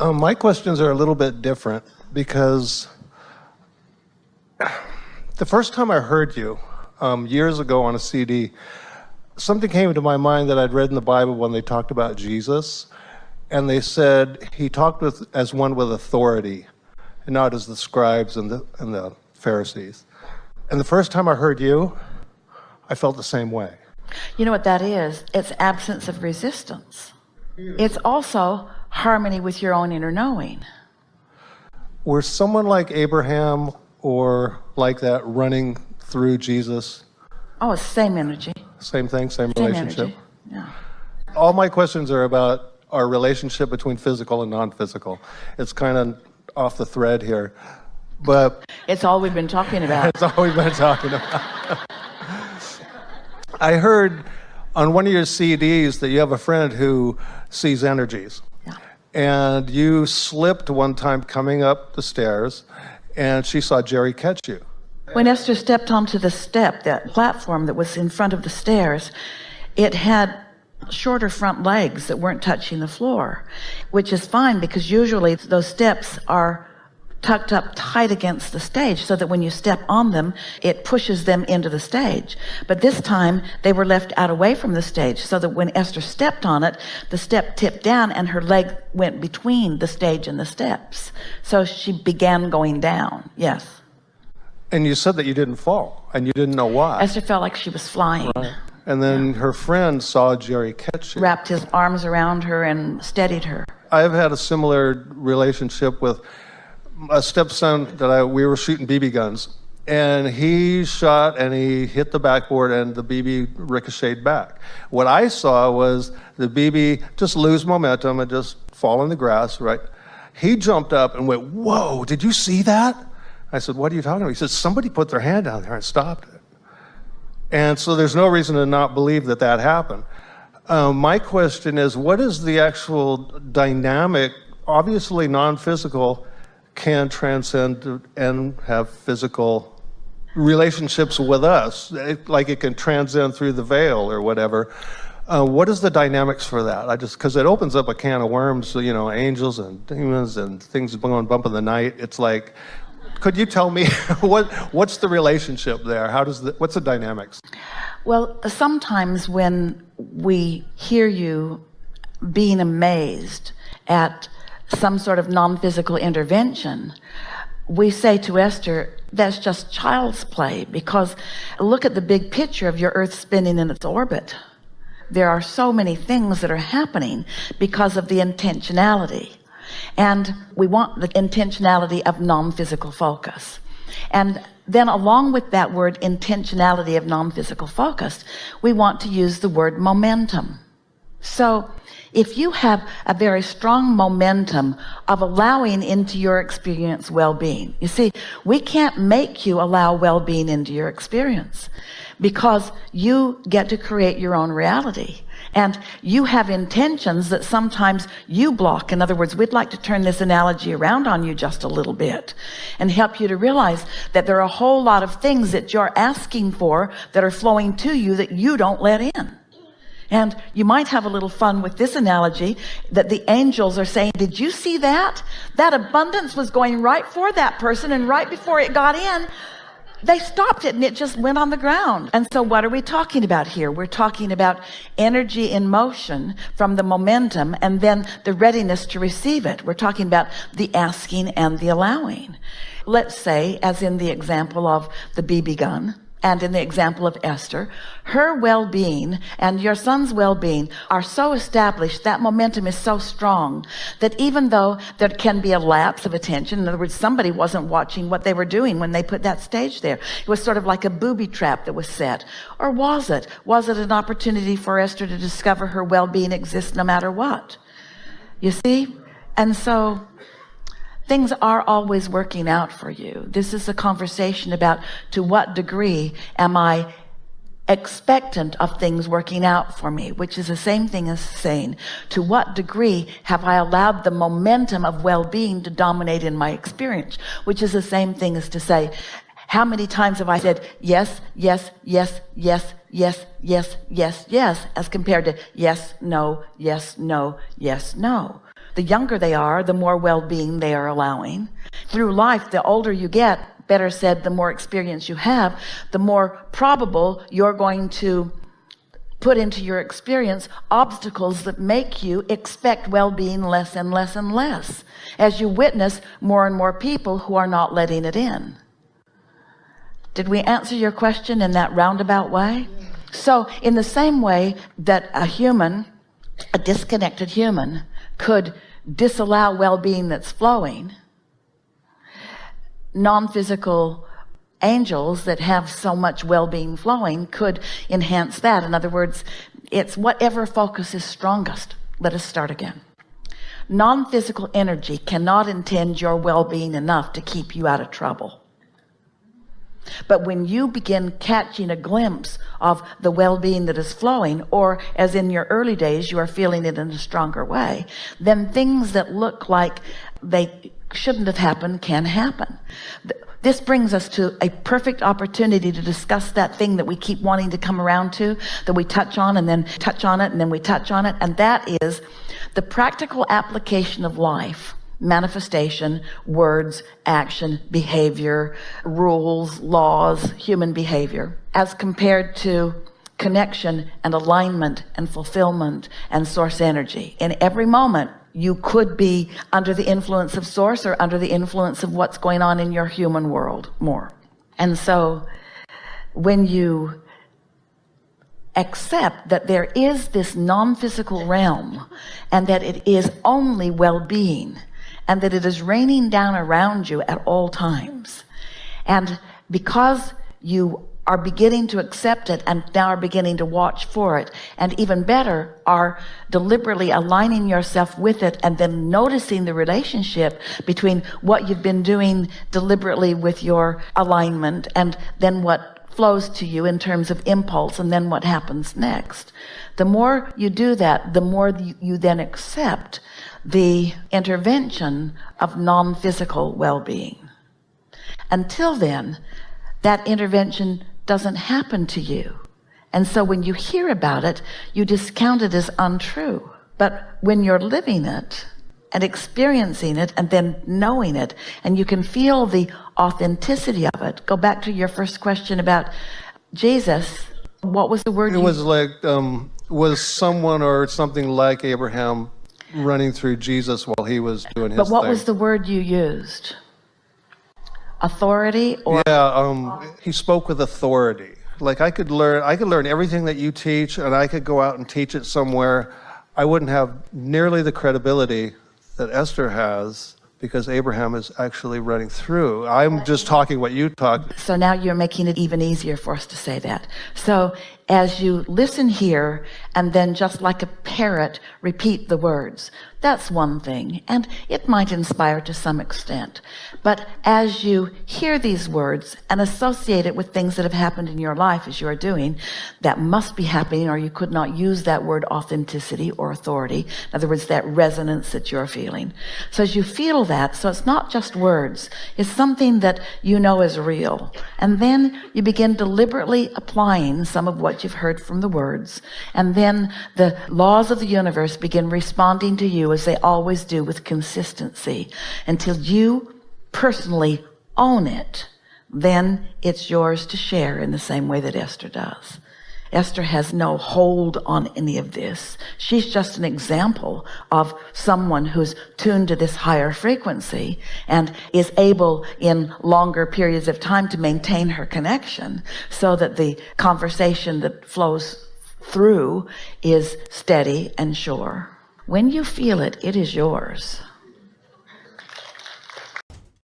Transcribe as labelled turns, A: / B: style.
A: My questions are a little bit different because the first time I heard you years ago on a CD, something came into my mind that I'd read in the Bible when they talked about Jesus, and they said he talked as one with authority, and not as the scribes and the Pharisees. And the first time I heard you, I felt the same way.
B: You know what that is? It's absence of resistance. It's also harmony with your own inner knowing.
A: Were someone like Abraham or like that running through Jesus?
B: Oh, it's same energy.
A: Same thing, same relationship?
B: Energy. Yeah.
A: All my questions are about our relationship between physical and non-physical. It's kind of off the thread here, but...
B: It's all we've been talking about.
A: It's all we've been talking about. I heard on one of your CDs that you have a friend who sees energies.
B: Yeah.
A: And you slipped one time coming up the stairs, and she saw Jerry catch you.
B: When Esther stepped onto the step, that platform that was in front of the stairs, it had shorter front legs that weren't touching the floor, which is fine because usually those steps are tucked up tight against the stage so that when you step on them, it pushes them into the stage. But this time they were left out away from the stage so that when Esther stepped on it, the step tipped down and her leg went between the stage and the steps. So she began going down. Yes.
A: And you said that you didn't fall and you didn't know why.
B: Esther felt like she was flying.
A: Right. And then her friend saw Jerry catch you.
B: Wrapped his arms around her and steadied her.
A: I've had a similar relationship with a stepson that we were shooting BB guns, and he shot and he hit the backboard and the BB ricocheted back. What I saw was the BB just lose momentum and just fall in the grass, right? He jumped up and went, "Whoa, did you see that?" I said, "What are you talking about?" He said, "Somebody put their hand down there and stopped it." And so there's no reason to not believe that that happened. My question is, what is the actual dynamic? Obviously non-physical can transcend and have physical relationships with us, like it can transcend through the veil or whatever. What is the dynamics for that? Because it opens up a can of worms, angels and demons and things going bump in the night. It's like, could you tell me what's the relationship there? What's the dynamics?
B: Well, sometimes when we hear you being amazed at some sort of non-physical intervention, we say to Esther, that's just child's play, because look at the big picture of your Earth spinning in its orbit. There are so many things that are happening because of the intentionality. And we want the intentionality of non-physical focus. And then along with that word intentionality of non-physical focus, we want to use the word momentum. So if you have a very strong momentum of allowing into your experience well-being, you see, we can't make you allow well-being into your experience because you get to create your own reality. And you have intentions that sometimes you block. In other words, we'd like to turn this analogy around on you just a little bit and help you to realize that there are a whole lot of things that you're asking for that are flowing to you that you don't let in. And you might have a little fun with this analogy that the angels are saying, did you see that? That abundance was going right for that person, and right before it got in, they stopped it and it just went on the ground. And so what are we talking about here? We're talking about energy in motion from the momentum and then the readiness to receive it. We're talking about the asking and the allowing. Let's say, as in the example of the BB gun, and in the example of Esther, her well-being and your son's well-being are so established, that momentum is so strong, that even though there can be a lapse of attention, in other words, somebody wasn't watching what they were doing when they put that stage there. It was sort of like a booby trap that was set. Or was it? Was it an opportunity for Esther to discover her well-being exists no matter what? You see? And so things are always working out for you. This is a conversation about to what degree am I expectant of things working out for me, which is the same thing as saying, to what degree have I allowed the momentum of well-being to dominate in my experience, which is the same thing as to say, how many times have I said yes, yes, yes, yes, yes, yes, yes, yes, as compared to yes, no, yes, no, yes, no. the younger they are, the more well-being they are allowing. Through life, the older you get, better said, the more experience you have, the more probable you're going to put into your experience obstacles that make you expect well-being less and less and less, as you witness more and more people who are not letting it in. Did we answer your question in that roundabout way? So in the same way that a disconnected human could disallow well-being that's flowing, non-physical angels that have so much well-being flowing could enhance that. In other words, it's whatever focus is strongest. Let us start again. Non-physical energy cannot intend your well-being enough to keep you out of trouble. But when you begin catching a glimpse of the well-being that is flowing, or as in your early days you are feeling it in a stronger way, then things that look like they shouldn't have happened can happen. This brings us to a perfect opportunity to discuss that thing that we keep wanting to come around to, that we touch on and then touch on it and then we touch on it, and that is the practical application of life. Manifestation, words, action, behavior, rules, laws, human behavior, as compared to connection and alignment and fulfillment and source energy. In every moment, you could be under the influence of source or under the influence of what's going on in your human world more. And so when you accept that there is this non-physical realm and that it is only well-being, and that it is raining down around you at all times. And because you are beginning to accept it and now are beginning to watch for it, and even better, are deliberately aligning yourself with it and then noticing the relationship between what you've been doing deliberately with your alignment and then what flows to you in terms of impulse and then what happens next. The more you do that, the more you then accept the intervention of non-physical well-being. Until then, that intervention doesn't happen to you. And so when you hear about it, you discount it as untrue. But when you're living it and experiencing it and then knowing it, and you can feel the authenticity of it. Go back to your first question about Jesus. What was the word?
A: It was like, was someone or something like Abraham running through Jesus while he was doing his thing.
B: But what was the word you used? Authority? Or
A: he spoke with authority. Like I could learn everything that you teach, and I could go out and teach it somewhere. I wouldn't have nearly the credibility that Esther has, because Abraham is actually running through. I'm just talking what you talk.
B: So now you're making it even easier for us to say that. So as you listen here and then just like a parrot repeat the words, that's one thing, and it might inspire to some extent. But as you hear these words and associate it with things that have happened in your life as you are doing, that must be happening, or you could not use that word authenticity or authority. In other words, that resonance that you're feeling. So as you feel that, so it's not just words, it's something that you know is real. And then you begin deliberately applying some of what you've heard from the words, and then the laws of the universe begin responding to you as they always do, with consistency, until you personally own it. Then it's yours to share in the same way that Esther does. Esther has no hold on any of this. She's just an example of someone who's tuned to this higher frequency and is able in longer periods of time to maintain her connection, so that the conversation that flows through is steady and sure. When you feel it, it is yours.